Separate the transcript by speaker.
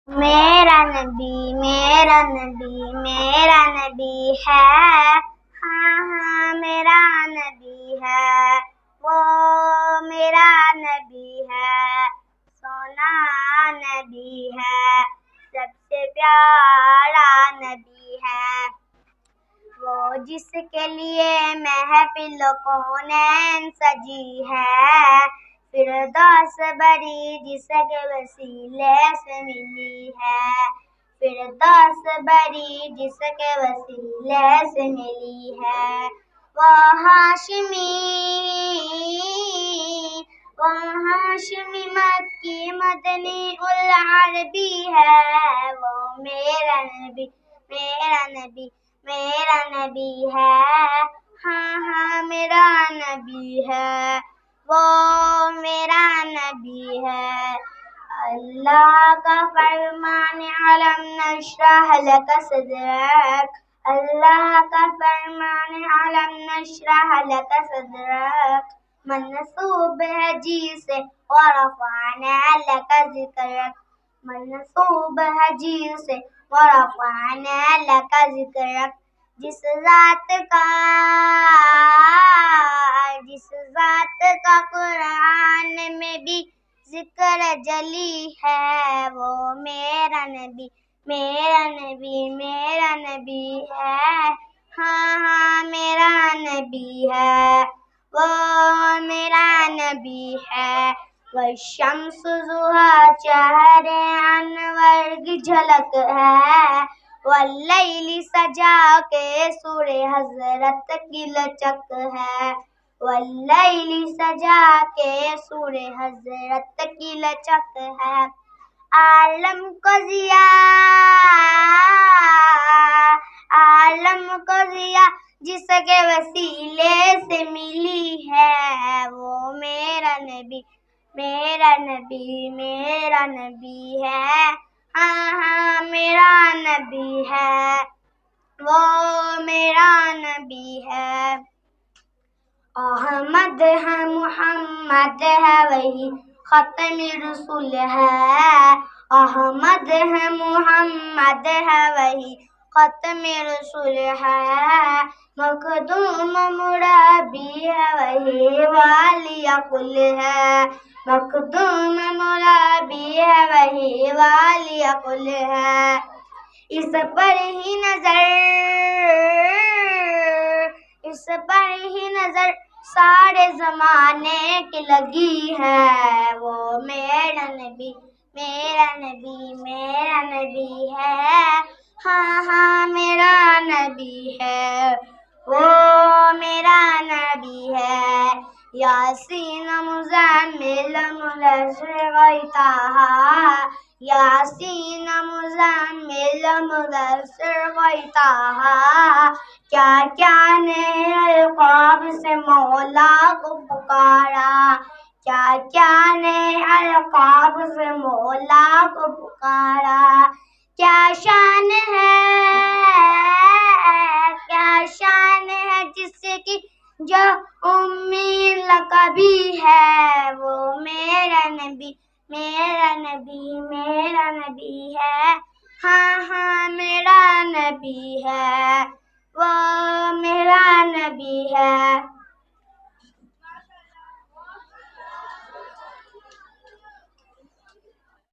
Speaker 1: میرا نبی میرا نبی میرا نبی ہے، ہاں ہاں میرا نبی ہے، وہ میرا نبی ہے، سونا نبی ہے، سب سے پیارا نبی ہے، وہ جس کے لیے محفل کونین سجی ہے، فردوس بری جس کے وسیلے سے ملی ہے، فردوس بری جس کے وسیلے سے ملی ہے، وہ ہاشمی مکی مدنی العربی ہے، وہ میرا نبی میرا نبی میرا نبی ہے، ہاں ہاں میرا نبی ہے، وہ میرا نبی ہے، اللہ کا فرمان علم نشرح لک صدرک، اللہ کا فرمان علم نشرح لک صدرک، منصوب ہے جی سے ورفعنا لک ذکرک، منصوب ہے جی سے ورفعنا لک ذکرک، جس ذات کا قرآن میں بھی ذکر جلی ہے، وہ میرا نبی میرا نبی میرا نبی ہے، ہاں ہاں میرا نبی ہے، وہ میرا نبی ہے، والشمس ضحیٰ چہر انور کی جھلک ہے، واللیل سجا کے سورہ حضرت کی لچک ہے، واللیل سجا کے سورہ حضرت کی لچک ہے، عالم کو ضیاء جس کے وسیلے سے ملی ہے، وہ میرا نبی میرا نبی میرا نبی ہے، ہاں ہاں میرا نبی ہے، وہ میرا نبی ہے، احمد ہے محمد ہے وہی ختم رسول ہے، احمد ہے محمد ہے وہی ختم رسول ہے، مخدوم مربی ہے وہی والی کل ہے، مخدوم مربی ہے وہی والی کل ہے، اس پر ہی نظر سارے زمانے کی لگی ہے، وہ میرا نبی میرا نبی میرا نبی ہے، ہاں ہاں میرا نبی ہے، وہ میرا نبی ہے، یاسین مزمل مدثر غیتہا، یاسین مزمل مدثر غیتہا، کیا کیا نے القاب سے مولا کو پکارا، کیا کیا نے القاب سے مولا کو پکارا، کیا شان ہے جس کی جو امی لقبی ہے، وہ میرا نبی میرا نبی میرا نبی ہے، ہاں ہاں میرا نبی ہے، وہ میرا نبی ہے۔